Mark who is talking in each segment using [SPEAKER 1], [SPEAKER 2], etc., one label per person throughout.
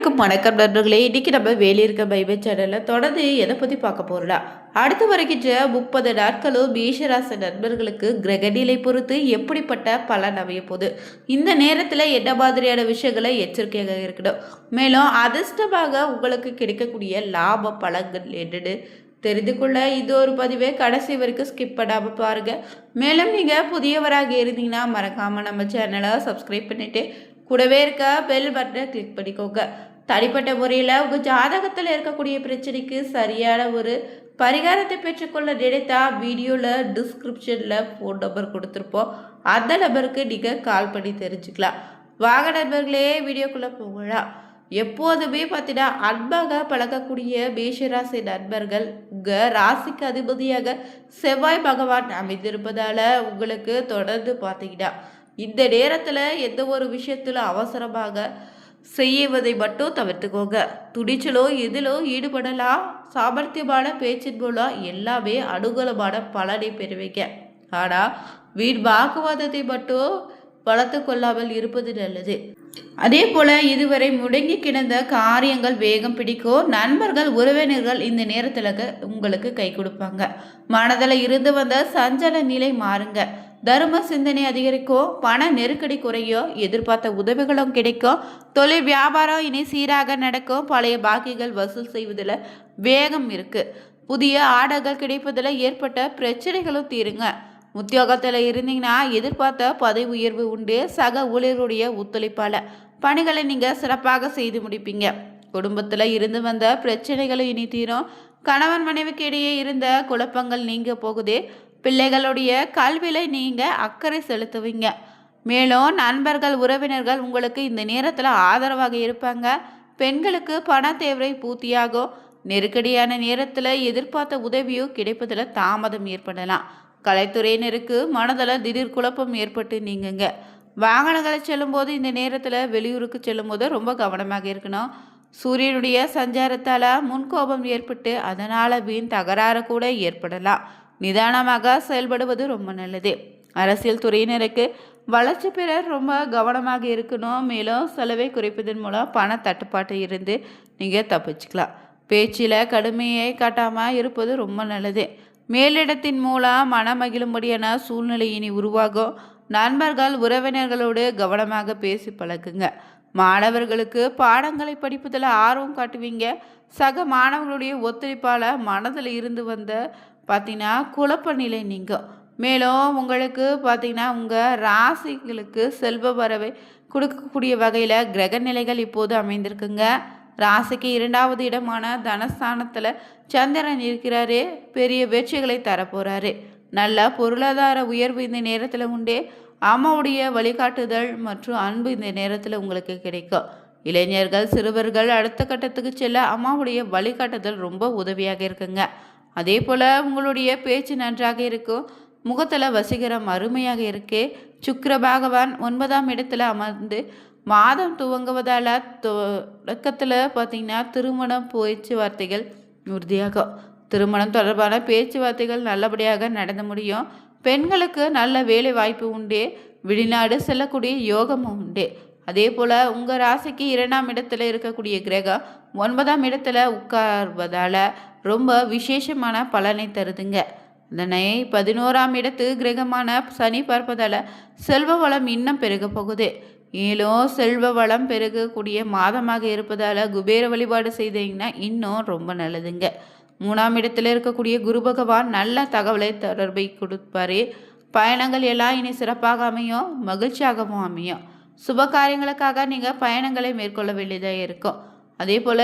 [SPEAKER 1] அனைவருக்கும் வணக்கம் நண்பர்களே. இன்னைக்கு நம்ம வேலியிருக்க பைபிள் சேனலில் தொடர்ந்து எதை பற்றி பார்க்க போகிறோம்னா, அடுத்து வருகின்ற 30 நாட்களும் மேஷராசி நண்பர்களுக்கு கிரகநிலை பொறுத்து எப்படிப்பட்ட பலன் அமைய போகுது, இந்த நேரத்தில் என்ன மாதிரியான விஷயங்களை எச்சரிக்கையாக இருக்கணும், மேலும் அதிர்ஷ்டமாக உங்களுக்கு கிடைக்கக்கூடிய லாப பலன்கள் என்னன்னு தெரிந்து கொள்ள இது ஒரு பதிவை கடைசி வரைக்கும் ஸ்கிப் பண்ணாமல் பாருங்கள். மேலும் நீங்கள் புதியவராக இருந்தீங்கன்னா மறக்காமல் நம்ம சேனலை சப்ஸ்கிரைப் பண்ணிவிட்டு கூடவே இருக்க பெல் பட்டனை கிளிக் பண்ணிக்கோங்க. தனிப்பட்ட முறையில் உங்கள் ஜாதகத்தில் இருக்கக்கூடிய பிரச்சனைக்கு சரியான ஒரு பரிகாரத்தை பெற்றுக்கொள்ள நினைத்தா வீடியோவில் டிஸ்கிரிப்ஷனில் ஃபோன் நம்பர் கொடுத்துருப்போம். அந்த நம்பருக்கு நீங்கள் கால் பண்ணி தெரிஞ்சுக்கலாம். வாங்க நண்பர்களே, வீடியோக்குள்ளே போகலாம். எப்போதுமே பார்த்தீங்கன்னா அன்பாக பழகக்கூடிய மேஷராசி நண்பர்கள் உங்கள் ராசிக்கு அதிபதியாக செவ்வாய் பகவான் அமைந்திருப்பதால் உங்களுக்கு தொடர்ந்து பார்த்தீங்கன்னா இந்த நேரத்தில் எந்த ஒரு விஷயத்தில் அவசரமாக செய்வதை மட்டும் தவிர்த்துக்கோங்க. துணிச்சலோ இதிலோ ஈடுபடலாம். சாமர்த்தியமான பேச்சின் மூலம் எல்லாமே அனுகூலமான பலனை பெறுவீங்க. ஆனால் வீண் வாக்குவாதத்தை மட்டும் வளர்த்து கொள்ளாமல் இருப்பது நல்லது. அதே போல் இதுவரை முடங்கி கிடந்த காரியங்கள் வேகம் பிடிக்கும். நண்பர்கள் உறவினர்கள் இந்த நேரத்தில் உங்களுக்கு கை கொடுப்பாங்க. மனதில் இருந்து வந்த சஞ்சல நிலை மாறுங்க. தர்ம சிந்தனை அதிகரிக்கும். பண நெருக்கடி குறையும். எதிர்பார்த்த உதவிகளும் கிடைக்கும். தொழில் வியாபாரம் இனி சீராக நடக்கும். பழைய பாக்கிகள் வசூல் செய்வதில் வேகம் இருக்கு. புதிய ஆர்டர்கள் கிடைப்பதில் ஏற்பட்ட பிரச்சனைகளும் தீருங்க. உத்தியோகத்தில் இருந்தீங்கன்னா எதிர்பார்த்த பதவி உயர்வு உண்டு. சக ஊழியருடைய ஒத்துழைப்பால் பணிகளை நீங்கள் சிறப்பாக செய்து முடிப்பீங்க. குடும்பத்தில் இருந்து வந்த பிரச்சனைகளும் இனி தீரும். கணவன் மனைவிக்கு இடையே இருந்த குழப்பங்கள் நீங்க போகுது. பிள்ளைகளுடைய கல்வியில் நீங்கள் அக்கறை செலுத்துவீங்க. மேலும் நண்பர்கள் உறவினர்கள் உங்களுக்கு இந்த நேரத்தில் ஆதரவாக இருப்பாங்க. பெண்களுக்கு பண தேவை பூர்த்தியாகும். நெருக்கடியான நேரத்தில் எதிர்பார்த்த உதவியோ கிடைப்பதில் தாமதம் ஏற்படலாம். கலைத்துறையினருக்கு மனதில் திடீர் குழப்பம் ஏற்பட்டு நீங்குங்க. வாகனங்களை செல்லும்போது இந்த நேரத்தில் வெளியூருக்கு செல்லும்போது ரொம்ப கவனமாக இருக்கணும். சூரியனுடைய சஞ்சாரத்தால் முன்கோபம் ஏற்பட்டு அதனால் வீண் தகராறு கூட ஏற்படலாம். நிதானமாக செயல்படுவது ரொம்ப நல்லது. அரசியல் துறையினருக்கு வளர்ச்சி பெற ரொம்ப கவனமாக இருக்கணும். மேலும் செலவை குறைப்பதன் மூலம் பண தட்டுப்பாட்டு இருந்து நீங்கள் தப்பிச்சுக்கலாம். பேச்சில் கடுமையை காட்டாமல் இருப்பது ரொம்ப நல்லது. மேலிடத்தின் மூலம் மனமகிழும்படியான சூழ்நிலை இனி உருவாகும். நண்பர்கள் உறவினர்களோடு கவனமாக பேசி பழகுங்க. மாணவர்களுக்கு பாடங்களை படிப்பதில் ஆர்வம் காட்டுவீங்க. சக மாணவர்களுடைய ஒத்துழைப்பால் மனதில் இருந்து வந்த பார்த்தீங்கன்னா குழப்ப நிலை நீங்கும். மேலும் உங்களுக்கு பார்த்தீங்கன்னா உங்கள் ராசிகளுக்கு செல்வ வரவை கொடுக்கக்கூடிய வகையில் கிரக நிலைகள் இப்போது அமைந்திருக்குங்க. ராசிக்கு 2வது இடமான தனஸ்தானத்தில் சந்திரன் இருக்கிறாரு. பெரிய வெற்றிகளை தரப்போகிறாரு. நல்ல பொருளாதார உயர்வு இந்த நேரத்தில் உண்டு. அம்மாவுடைய வழிகாட்டுதல் மற்றும் அன்பு இந்த நேரத்தில் உங்களுக்கு கிடைக்கும். இளைஞர்கள் சிறுவர்கள் அடுத்த கட்டத்துக்கு செல்ல அம்மாவுடைய வழிகாட்டுதல் ரொம்ப உதவியாக இருக்குங்க. அதே போல் உங்களுடைய பேச்சு நன்றாக இருக்கும். முகத்தில் வசீகரம் அருமையாக இருக்கு. சுக்கிர பகவான் 9ஆம் இடத்துல அமர்ந்து மாதம் துவங்குவதால் தொடக்கத்தில் பார்த்திங்கன்னா திருமணம் பேச்சுவார்த்தைகள் உறுதியாகும். திருமணம் தொடர்பான பேச்சுவார்த்தைகள் நல்லபடியாக நடந்து முடியும். பெண்களுக்கு நல்ல வேலை வாய்ப்பு உண்டு. வெளிநாடு செல்லக்கூடிய யோகமும் உண்டு. அதே போல் உங்கள் ராசிக்கு 2ஆம் இடத்துல இருக்கக்கூடிய கிரகம் 9ஆம் இடத்துல உட்கார்வதால் ரொம்ப விசேஷமான பலனை தருதுங்க. அதனை 11ஆம் இடத்து கிரகமான சனி பார்ப்பதால் செல்வ வளம் இன்னும் பெருக போகுது. மேலும் செல்வ வளம் பெருகக்கூடிய மாதமாக இருப்பதால் குபேர வழிபாடு செய்தீங்கன்னா இன்னும் ரொம்ப நல்லதுங்க. 3ஆம் இடத்துல இருக்கக்கூடிய குரு பகவான் நல்ல தகவலை தொடர்பை கொடுப்பாரு. பயணங்கள் எல்லாம் இனி சிறப்பாக அமையும். மகிழ்ச்சியாகவும் அமையும். சுப காரியங்களுக்காக நீங்கள் பயணங்களை மேற்கொள்ள வேண்டியதாக இருக்கும். அதே போல்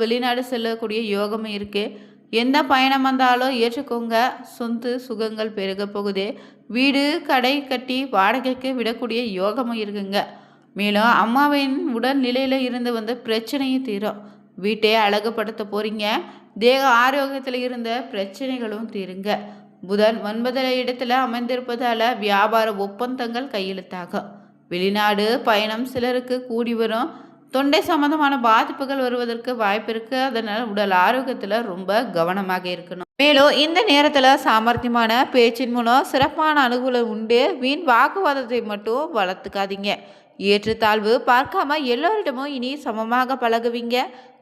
[SPEAKER 1] வெளிநாடு செல்லக்கூடிய யோகமும் இருக்குது. எந்த பயணம் வந்தாலும் ஏற்றுக்கோங்க. சொந்த சுகங்கள் பெருக போகுது. வீடு கடை கட்டி வாடகைக்கு விடக்கூடிய யோகமும் இருக்குங்க. மேலும் அம்மாவின் உடல் நிலையில் இருந்து வந்த பிரச்சனையும் தீரும். வீட்டை அழகுபடுத்த போகிறீங்க. தேக ஆரோக்கியத்தில் இருந்த பிரச்சனைகளும் தீருங்க. புதன் 9ஆம் இடத்துல அமைந்திருப்பதால் வியாபார ஒப்பந்தங்கள் கையெழுத்தாகும். வெளிநாடு பயணம் சிலருக்கு கூடி வரும். தொண்டை சம்பந்தமான பாதிப்புகள் வருவதற்கு வாய்ப்பு இருக்குது. அதனால் உடல் ஆரோக்கியத்தில் ரொம்ப கவனமாக இருக்கணும். மேலும் இந்த நேரத்தில் சாமர்த்தியமான பேச்சின் மூலம் சிறப்பான அனுகூலம் உண்டு. வீண் வாக்குவாதத்தை மட்டும் வளர்த்துக்காதீங்க. ஏற்றத்தாழ்வு பார்க்காம எல்லோரிடமும் இனி சமமாக பழகுவீங்க.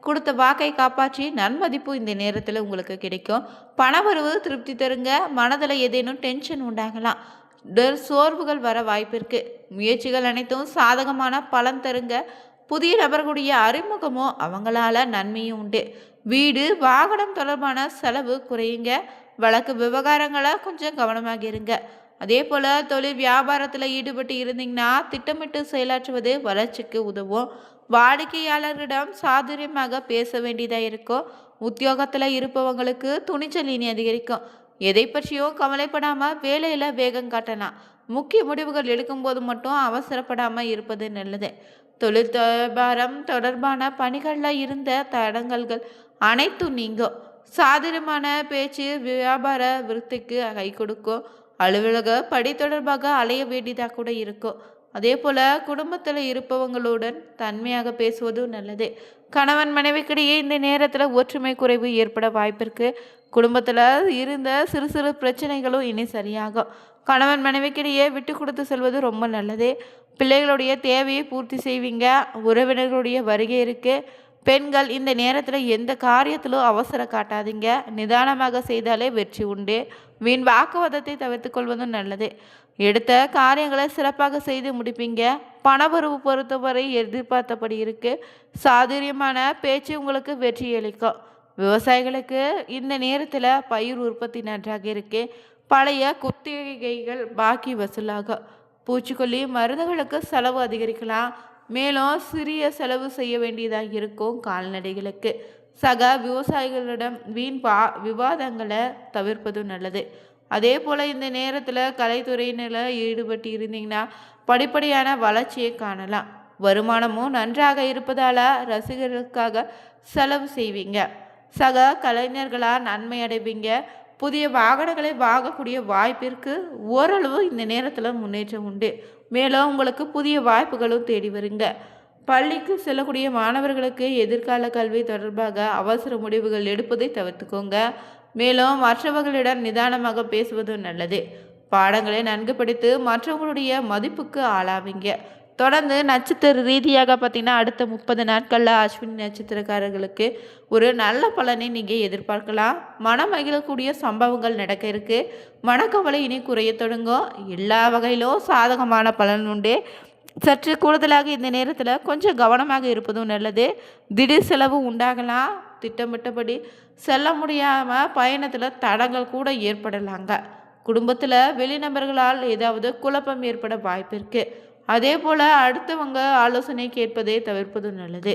[SPEAKER 1] கொடுத்த வாக்கை காப்பாற்றி நன்மதிப்பு இந்த நேரத்தில் உங்களுக்கு கிடைக்கும். பணவரவு திருப்தி தருங்க. மனதில் ஏதேனும் டென்ஷன் உண்டாகலாம். சோர்வுகள் வர வாய்ப்பிருக்கு. முயற்சிகள் அனைத்தும் சாதகமான பலன் தருங்க. புதிய நபர்களுடைய அறிமுகமோ அவங்களால நன்மையும் உண்டு. வீடு வாகனம் தொடர்பான செலவு குறையுங்க. வழக்கு விவகாரங்களை கொஞ்சம் கவனமாக இருங்க. அதே போல் தொழில் வியாபாரத்தில் ஈடுபட்டு இருந்தீங்கன்னா திட்டமிட்டு செயலாற்றுவது வளர்ச்சிக்கு உதவும். வாடிக்கையாளர்களிடம் சாதுரியமாக பேச வேண்டியதாக இருக்கும். உத்தியோகத்தில் இருப்பவங்களுக்கு துணிச்சல் இனி அதிகரிக்கும். எதை பற்றியும் கவலைப்படாமல் வேலையில் வேகம் காட்டலாம். முக்கிய முடிவுகள் எடுக்கும்போது மட்டும் அவசரப்படாமல் இருப்பது நல்லது. தொழில் வியாபாரம் தொடர்பான பணிகளில் இருந்த தடங்கல்கள் அனைத்தும் நீங்கும். சாதுரியமான பேச்சு வியாபார விருத்திக்கு கை கொடுக்கும். அலுவலக படி தொடர்பாக அலைய வேண்டியதாக கூட இருக்கும். அதே போல் குடும்பத்தில் இருப்பவங்களுடன் தன்மையாக பேசுவதும் நல்லது. கணவன் மனைவிக்கிடையே இந்த நேரத்தில் ஒற்றுமை குறைவு ஏற்பட வாய்ப்பிருக்கு. குடும்பத்தில் இருந்த சிறு சிறு பிரச்சனைகளும் இனி சரியாகும். கணவன் மனைவிக்கிடையே விட்டு கொடுத்து செல்வது ரொம்ப நல்லது. பிள்ளைகளுடைய தேவையை பூர்த்தி செய்வீங்க. உறவினர்களுடைய வருகை இருக்குது. பெண்கள் இந்த நேரத்தில் எந்த காரியத்திலும் அவசரம் காட்டாதீங்க. நிதானமாக செய்தாலே வெற்றி உண்டு. வீண் வாக்குவாதத்தை தவிர்த்து கொள்வதும் நல்லது. எடுத்த காரியங்களை சிறப்பாக செய்து முடிப்பீங்க. பணவரவு பொறுத்தவரை எதிர்பார்த்தபடி இருக்கு. சாதுரியமான பேச்சு உங்களுக்கு வெற்றி அளிக்கும். விவசாயிகளுக்கு இந்த நேரத்தில் பயிர் உற்பத்தி நன்றாக இருக்கு. பழைய குத்தகைகள் பாக்கி வசூலாகும். பூச்சிக்கொல்லி மருந்துகளுக்கு செலவு அதிகரிக்கலாம். மேலும் சிறிய செலவு செய்ய வேண்டியதாக இருக்கும். கால்நடைகளுக்கு சக விவசாயிகளிடம் வீண் விவாதங்களை தவிர்ப்பதும் நல்லது. அதே போல் இந்த நேரத்தில் கலைத்துறையினில் ஈடுபட்டு இருந்தீங்கன்னா படிப்படியான வளர்ச்சியை காணலாம். வருமானமும் நன்றாக இருப்பதால் ரசிகர்களுக்காக செலவு செய்வீங்க. சக கலைஞர்களால் நன்மை அடைவீங்க. புதிய வாகனங்களை வாங்கக்கூடிய வாய்ப்பிற்கு ஓரளவு இந்த நேரத்தில் முன்னேற்றம் உண்டு. மேலும் உங்களுக்கு புதிய வாய்ப்புகளும் தேடி வருங்க. பள்ளிக்கு செல்லக்கூடிய மாணவர்களுக்கு எதிர்கால கல்வி தொடர்பாக அவசர முடிவுகள் எடுப்பதை தவிர்த்துக்கோங்க. மேலும் மற்றவர்களிடம் நிதானமாக பேசுவதும் நல்லது. பாடங்களை நன்கு படித்து மற்றவங்களுடைய மதிப்புக்கு ஆளாவீங்க. தொடர்ந்து நட்சத்திர ரீதியாக பார்த்தீங்கன்னா அடுத்த 30 நாட்களில் அஸ்வினி நட்சத்திரக்காரர்களுக்கு ஒரு நல்ல பலனை நீங்கள் எதிர்பார்க்கலாம். மனம் மகிழக்கூடிய சம்பவங்கள் நடக்க இருக்கு. மனக்கவலை இனி குறைய தொடங்கும். எல்லா வகையிலும் சாதகமான பலன் உண்டு. சற்று கூடுதலாக இந்த நேரத்தில் கொஞ்சம் கவனமாக இருப்பதும் நல்லது. திடீர் செலவு உண்டாகலாம். திட்டமிட்டபடி செல்ல முடியாமல் பயணத்தில் தடங்கள் கூட ஏற்படலாங்க. குடும்பத்தில் வெளிநபர்களால் ஏதாவது குழப்பம் ஏற்பட வாய்ப்பு இருக்குது. அதே போல் அடுத்தவங்க ஆலோசனை கேட்பதை தவிர்ப்பதும் நல்லது.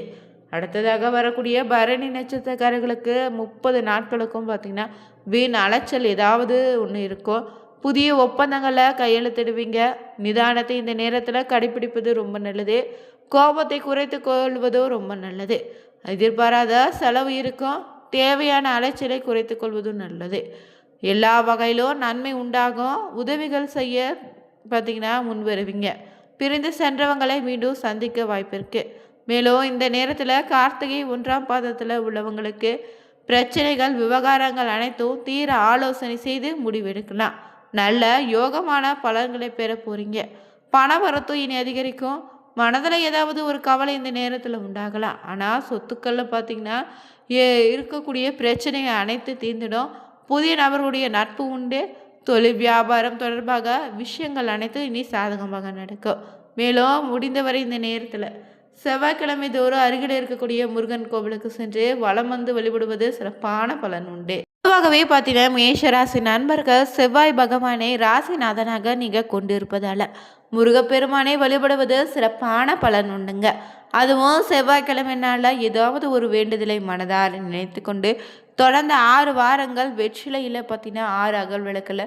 [SPEAKER 1] அடுத்ததாக வரக்கூடிய பரணி நட்சத்திரக்காரர்களுக்கு 30 நாட்களுக்கும் பார்த்திங்கன்னா வீண் அலைச்சல் ஏதாவது ஒன்று இருக்கும். புதிய ஒப்பந்தங்களை கையெழுத்திடுவீங்க. நிதானத்தை இந்த நேரத்தில் கடைபிடிப்பது ரொம்ப நல்லது. கோபத்தை குறைத்து கொள்வதும் ரொம்ப நல்லது. எதிர்பாராத செலவு இருக்கும். தேவையான அலைச்சலை குறைத்து கொள்வதும் நல்லது. எல்லா வகையிலும் நன்மை உண்டாகும். உதவிகள் செய்ய பார்த்திங்கன்னா முன்வருவீங்க. பிரிந்து சென்றவங்களை மீண்டும் சந்திக்க வாய்ப்பிருக்கு. மேலும் இந்த நேரத்தில் கார்த்திகை 1ஆம் பாதத்தில் உள்ளவங்களுக்கு பிரச்சனைகள் விவகாரங்கள் அனைத்தும் தீர ஆலோசனை செய்து முடிவெடுக்கலாம். நல்ல யோகமான பலன்களை பெற போகிறீங்க. பண வரத்தும் இனி அதிகரிக்கும். மனதில் ஏதாவது ஒரு கவலை இந்த நேரத்தில் உண்டாகலாம். ஆனால் சொத்துக்களில் பார்த்திங்கன்னா இருக்கக்கூடிய பிரச்சனைகள் அனைத்து தீர்ந்துடும். புதிய நபர்களுடைய நட்பு உண்டு. தொழில் வியாபாரம் தொடர்பாக விஷயங்கள் அனைத்தும் இனி சாதகமாக நடக்கும். மேலும் முடிந்தவரை இந்த நேரத்தில் செவ்வாய்க்கிழமை தோறும் அருகில் இருக்கக்கூடிய முருகன் கோவிலுக்கு சென்று வலம் வந்து வழிபடுவது சிறப்பான பலன் உண்டு. பொதுவாகவே பார்த்தீங்கன்னா மேஷராசி நண்பர்கள் செவ்வாய் பகவானை ராசிநாதனாக நீங்கள் கொண்டு இருப்பதால் முருகப்பெருமானை வழிபடுவது சிறப்பான பலன் உண்டுங்க. அதுவும் செவ்வாய்க்கிழமை நாளில் ஏதாவது ஒரு வேண்டுதலை மனதார நினைத்து கொண்டு தொடர்ந்து 6 வாரங்கள் வெற்றிலையில் பார்த்தீங்கன்னா 6 அகல் விளக்கில்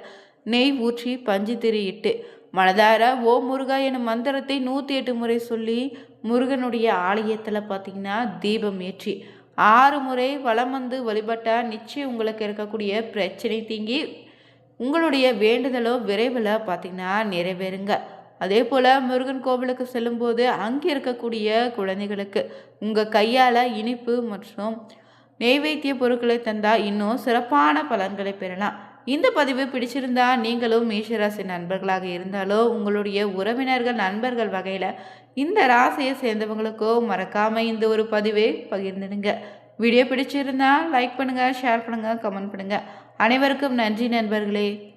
[SPEAKER 1] நெய் ஊற்றி பஞ்சு திரியிட்டு மனதார ஓ முருகா எனும் மந்திரத்தை 108 முறை சொல்லி முருகனுடைய ஆலயத்தில் பார்த்தீங்கன்னா தீபம் ஏற்றி 6 முறை வலம் வந்து வழிபட்டால் நிச்சயம் உங்களுக்கு இருக்கக்கூடிய பிரச்சனை தீங்கி உங்களுடைய வேண்டுதலோ விரைவில் பார்த்தீங்கன்னா நிறைவேறுங்க. அதே போல் முருகன் கோவிலுக்கு செல்லும்போது அங்கே இருக்கக்கூடிய குழந்தைகளுக்கு உங்கள் கையால் இனிப்பு மற்றும் நெய்வேத்திய பொருட்களை தந்தால் இன்னும் சிறப்பான பலன்களை பெறலாம். இந்த பதிவு பிடிச்சிருந்தா நீங்களும் மேஷராசி நண்பர்களாக இருந்தாலோ உங்களுடைய உறவினர்கள் நண்பர்கள் வகையில் இந்த ராசியை சேர்ந்தவங்களுக்கும் மறக்காமல் இந்த ஒரு பதிவை பகிர்ந்துடுங்க. வீடியோ பிடிச்சிருந்தா லைக் பண்ணுங்கள், ஷேர் பண்ணுங்கள், கமெண்ட் பண்ணுங்கள். அனைவருக்கும் நன்றி நண்பர்களே.